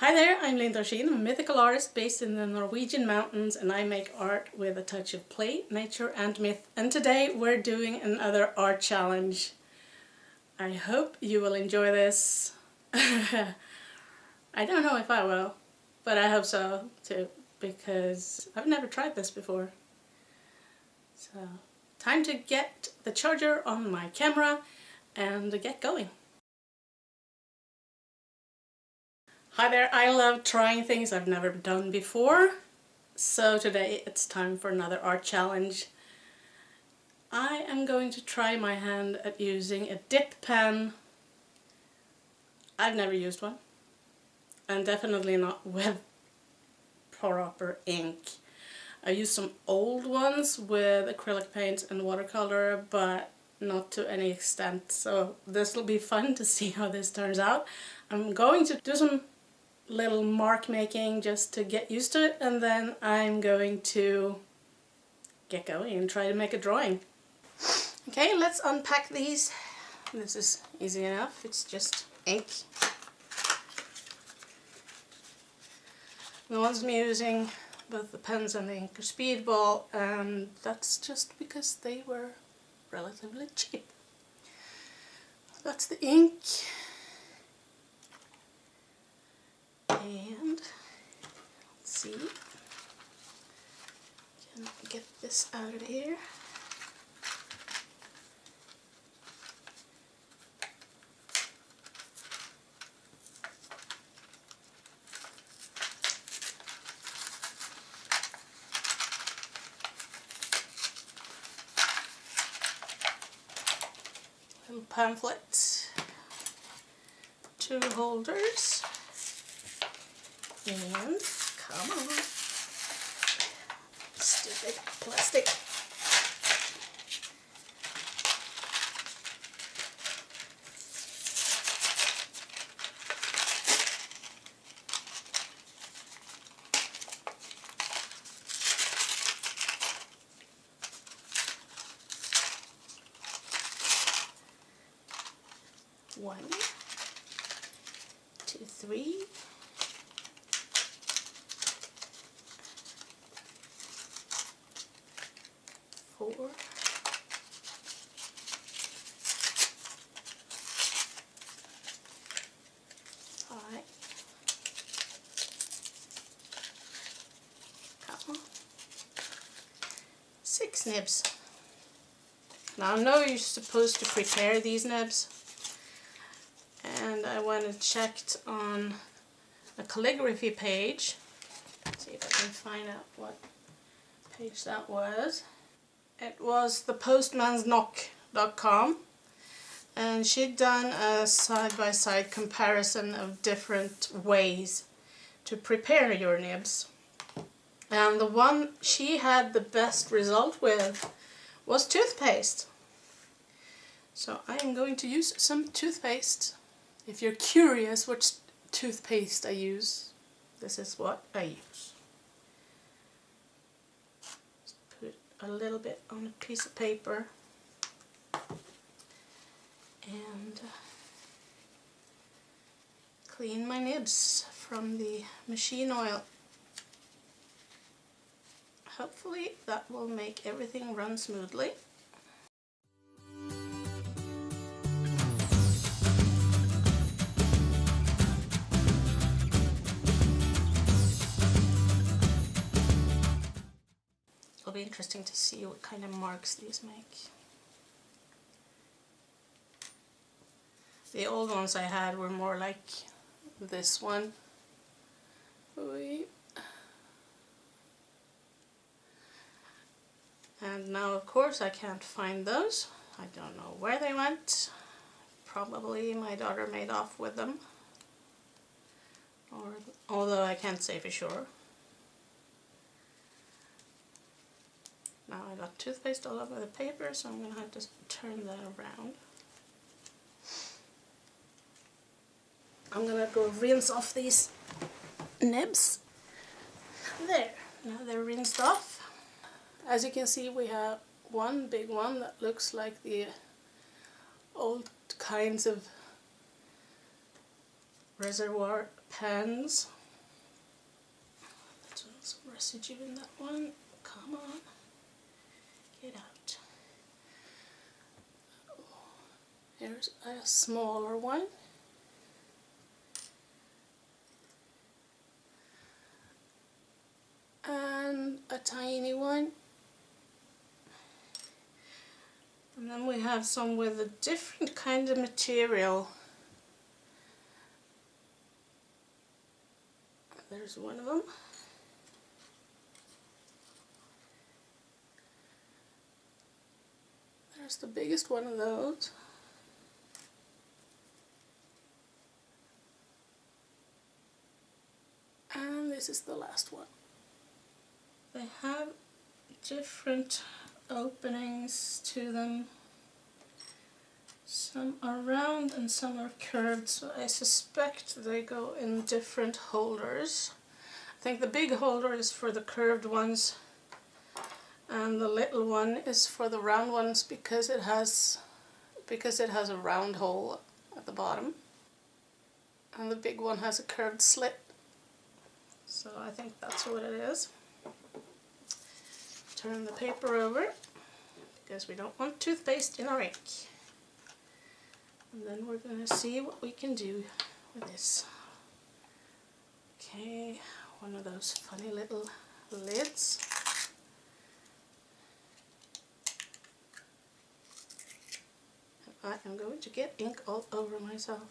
Hi there, I'm Ursin. I'm a mythical artist based in the Norwegian mountains, and I make art with a touch of play, nature and myth. And today we're doing another art challenge. I hope you will enjoy this. I don't know if I will, but I hope so too, because I've never tried this before. So, time to get the charger on my camera and get going. Hi there, I love trying things I've never done before, so today it's time for another art challenge. I am going to try my hand at using a dip pen. I've never used one, and definitely not with proper ink. I used some old ones with acrylic paints and watercolor, but not to any extent, so this will be fun to see how this turns out. I'm going to do some little mark making just to get used to it, and then I'm going to get going and try to make a drawing. Okay, let's unpack these. This is easy enough, it's just ink. The ones I'm using, both the pens and the ink, are Speedball, and that's just because they were relatively cheap. That's the ink. And let's see, can I get this out of here? Little pamphlet, 2 holders. And come on, stupid plastic. One, 2, 3. 4, 5, 6 nibs. Now I know you're supposed to prepare these nibs, and I went and checked on a calligraphy page. Let's see if I can find out what page that was. It was thepostmansknock.com, and she'd done a side-by-side comparison of different ways to prepare your nibs. And the one she had the best result with was toothpaste. So I am going to use some toothpaste. If you're curious which toothpaste I use, this is what I use. A little bit on a piece of paper and clean my nibs from the machine oil. Hopefully that will make everything run smoothly. It'll be interesting to see what kind of marks these make. The old ones I had were more like this one. And now of course I can't find those. I don't know where they went. Probably my daughter made off with them. Or, although I can't say for sure. Now I got toothpaste all over the paper, so I'm going to have to turn that around. I'm going to go rinse off these nibs. There, now they're rinsed off. As you can see, we have one big one that looks like the old kinds of reservoir pens. There's some residue in that one. Come on, get out. Here's a smaller one. And a tiny one. And then we have some with a different kind of material. There's one of them. There's the biggest one of those. And this is the last one. They have different openings to them. Some are round and some are curved, so I suspect they go in different holders. I think the big holder is for the curved ones and the little one is for the round ones because it has a round hole at the bottom, and the big one has a curved slit. So I think that's what it is. Turn the paper over because we don't want toothpaste in our ink. And then we're going to see what we can do with this. Okay, one of those funny little lids. And I am going to get ink all over myself.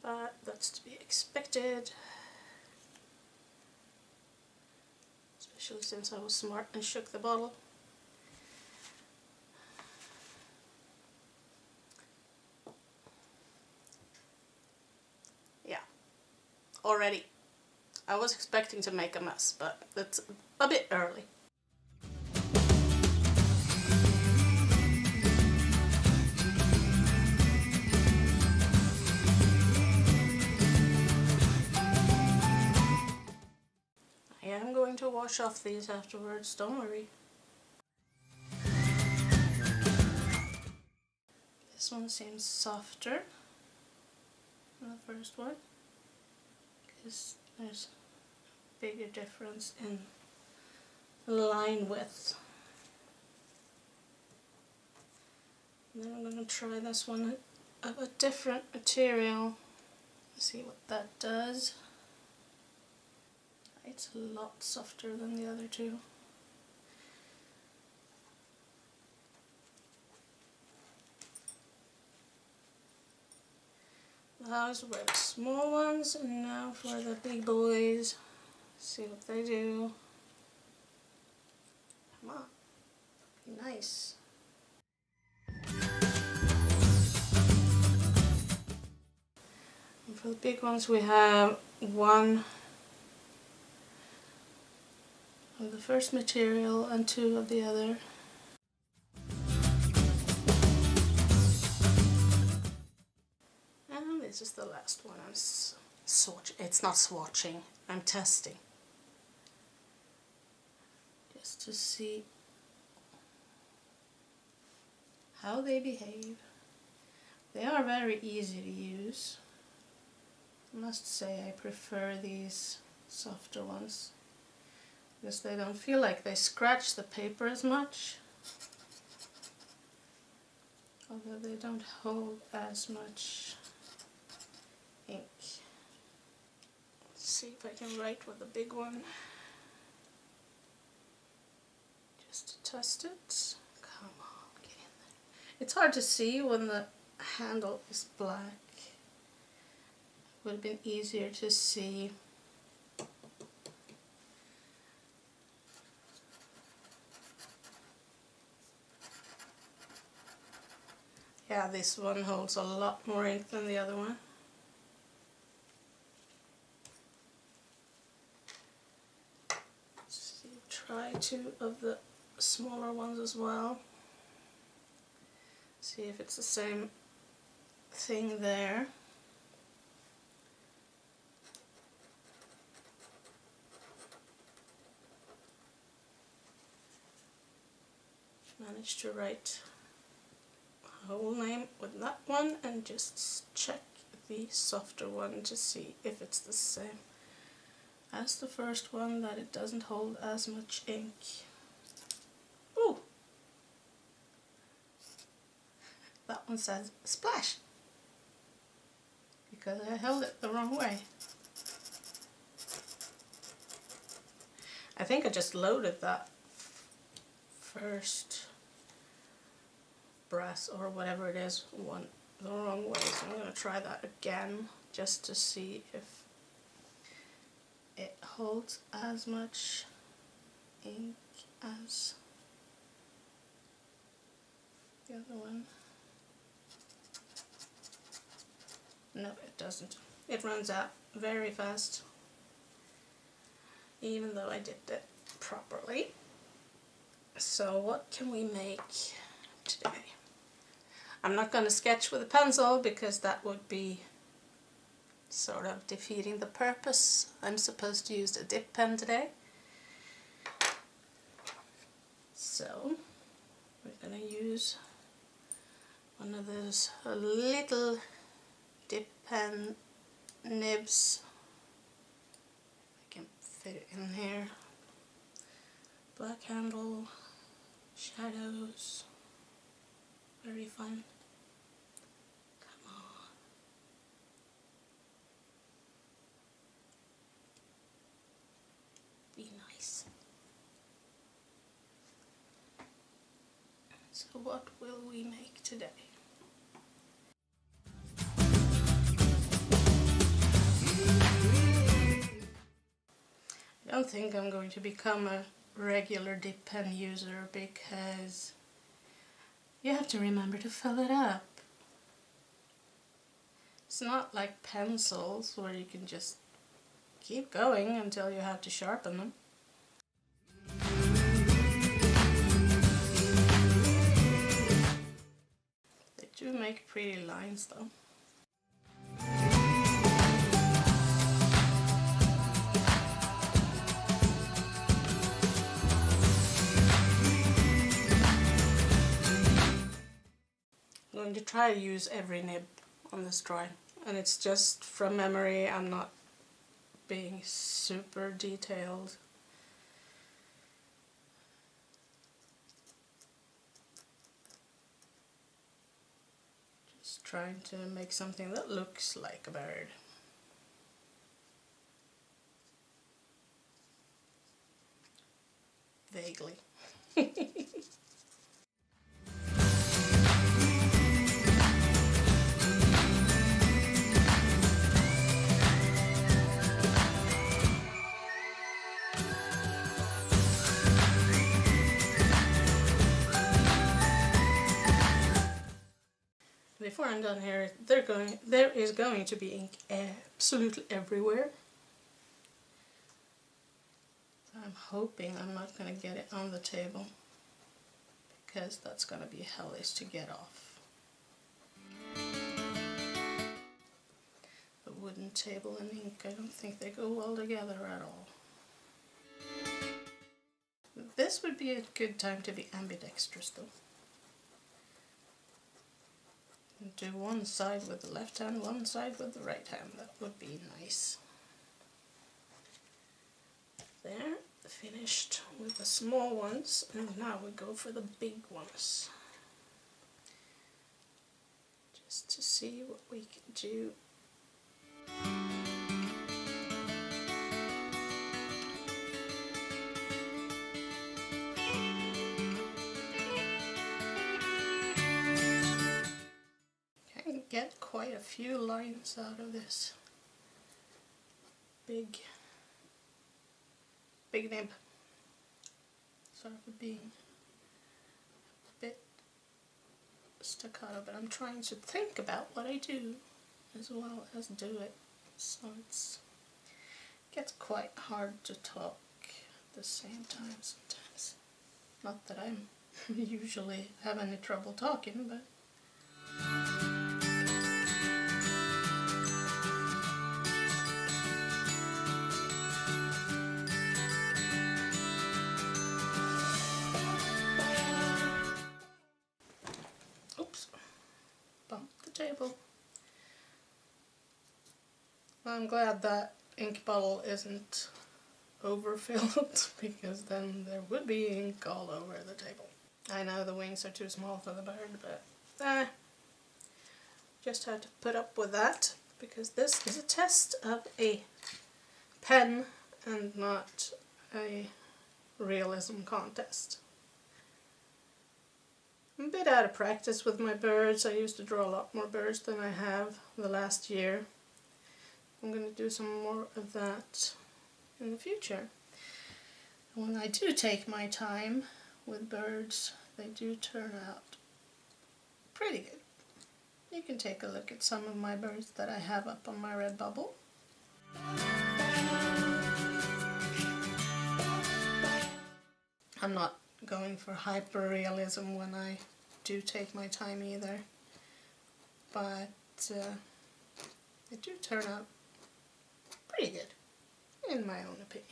But that's to be expected. Especially since I was smart and shook the bottle. Yeah, already. I was expecting to make a mess, but it's a bit early. I am going to wash off these afterwards, don't worry. This one seems softer than the first one because there's a bigger difference in line width. And then I'm going to try this one of a different material, see what that does. It's a lot softer than the other two. Those were the small ones, and now for the big boys. See what they do. Come on, nice. And for the big ones we have one of the first material and two of the other. And this is the last one. It's not swatching, I'm testing. Just to see how they behave. They are very easy to use. I must say I prefer these softer ones, because they don't feel like they scratch the paper as much, although they don't hold as much ink. Let's see if I can write with the big one, just to test it. Come on, get in there. It's hard to see when the handle is black. It would have been easier to see. Yeah, this one holds a lot more ink than the other one. So try two of the smaller ones as well. See if it's the same thing there. Managed to write a whole name with that one, and just check the softer one to see if it's the same as the first one, that it doesn't hold as much ink. Ooh! That one says splash, because I held it the wrong way. I think I just loaded that first brass or whatever it is one the wrong way, so I'm going to try that again just to see if it holds as much ink as the other one. No, it doesn't. It runs out very fast, even though I did it properly. So what can we make today? I'm not going to sketch with a pencil because that would be sort of defeating the purpose. I'm supposed to use a dip pen today. So we're going to use one of those little dip pen nibs. I can fit it in here. Black handle, shadows, very fun. Come on. Be nice. So what will we make today? I don't think I'm going to become a regular dip pen user because you have to remember to fill it up. It's not like pencils where you can just keep going until you have to sharpen them. They do make pretty lines though. I'm going to try to use every nib on this drawing, and it's just from memory. I'm not being super detailed. Just trying to make something that looks like a bird. Vaguely. Before I'm done here, there is going to be ink absolutely everywhere. So I'm hoping I'm not going to get it on the table, because that's going to be hellish to get off. The wooden table and ink, I don't think they go well together at all. This would be a good time to be ambidextrous though. Do one side with the left hand, one side with the right hand. That would be nice. There, finished with the small ones, and now we go for the big ones. Just to see what we can do. Get quite a few lines out of this big nib. Sorry for being a bit staccato, but I'm trying to think about what I do as well as do it, so it gets quite hard to talk at the same time sometimes. Not that I'm usually have any trouble talking, but oops, bumped the table. I'm glad that ink bottle isn't overfilled because then there would be ink all over the table. I know the wings are too small for the bird, but just have to put up with that because this is a test of a pen and not a realism contest. I'm a bit out of practice with my birds. I used to draw a lot more birds than I have the last year. I'm going to do some more of that in the future. When I do take my time with birds, they do turn out pretty good. You can take a look at some of my birds that I have up on my Redbubble. I'm not going for hyper-realism when I do take my time either, but they do turn out pretty good, in my own opinion.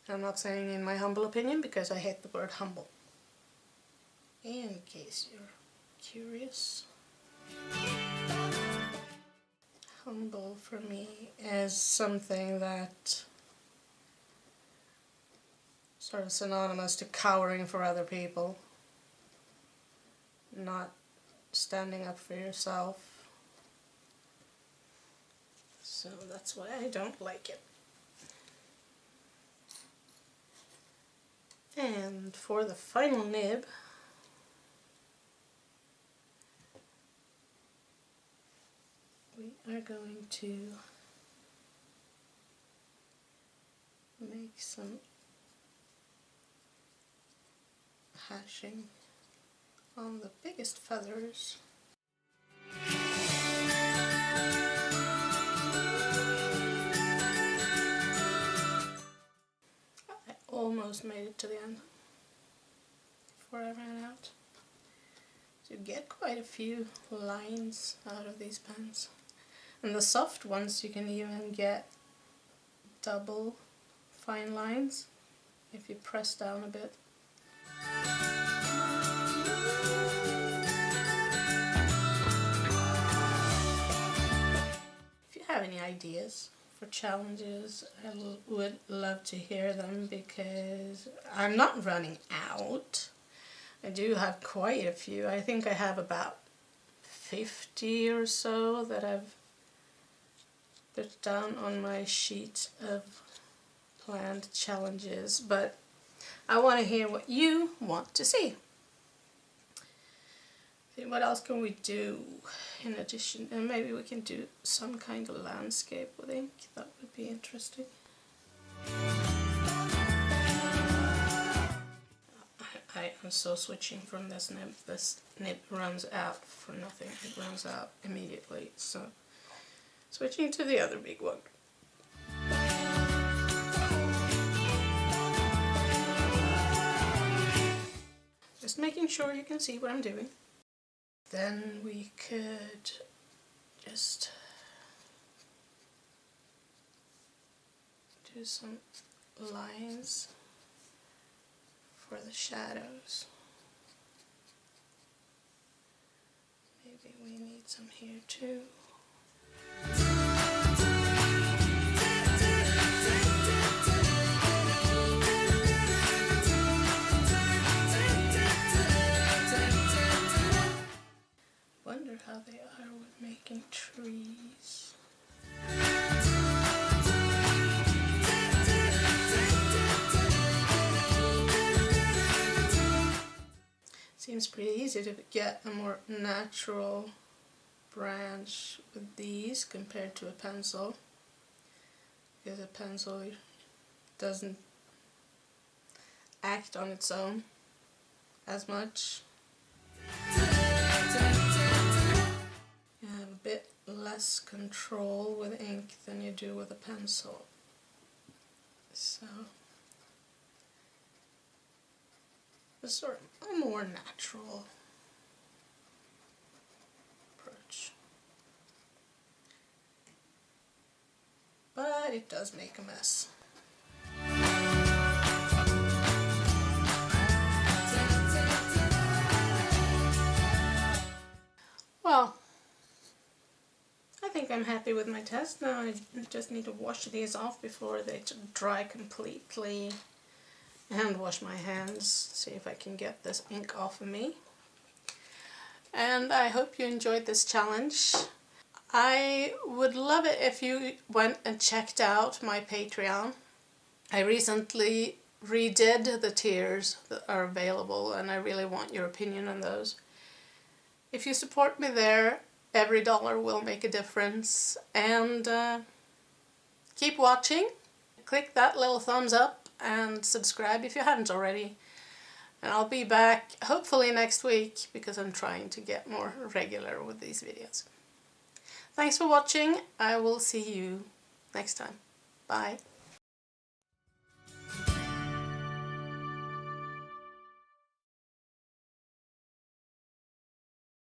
I'm not saying in my humble opinion because I hate the word humble, in case you're curious. Humble for me is something that sort of synonymous to cowering for other people, not standing up for yourself. So that's why I don't like it. And for the final nib, we are going to make some hashing on the biggest feathers. I almost made it to the end before I ran out. So you get quite a few lines out of these pens. And the soft ones you can even get double fine lines if you press down a bit. If you have any ideas for challenges, I would love to hear them because I'm not running out. I do have quite a few. I think I have about 50 or so that I've put down on my sheet of planned challenges, but I want to hear what you want to see. What else can we do in addition? And maybe we can do some kind of landscape with ink. That would be interesting. I am so switching from this nib. This nib runs out for nothing. It runs out immediately. So switching to the other big one. Just making sure you can see what I'm doing. Then we could just do some lines for the shadows. Maybe we need some here too. Wonder how they are with making trees. Seems pretty easy to get a more natural branch with these compared to a pencil, because a pencil doesn't act on its own as much. You have a bit less control with ink than you do with a pencil. So it's sort of a more natural approach. But it does make a mess. Well, I think like I'm happy with my test. Now I just need to wash these off before they dry completely. And wash my hands, see if I can get this ink off of me. And I hope you enjoyed this challenge. I would love it if you went and checked out my Patreon. I recently redid the tiers that are available, and I really want your opinion on those. If you support me there, every dollar will make a difference. And keep watching. Click that little thumbs up and subscribe if you haven't already. And I'll be back hopefully next week because I'm trying to get more regular with these videos. Thanks for watching. I will see you next time. Bye.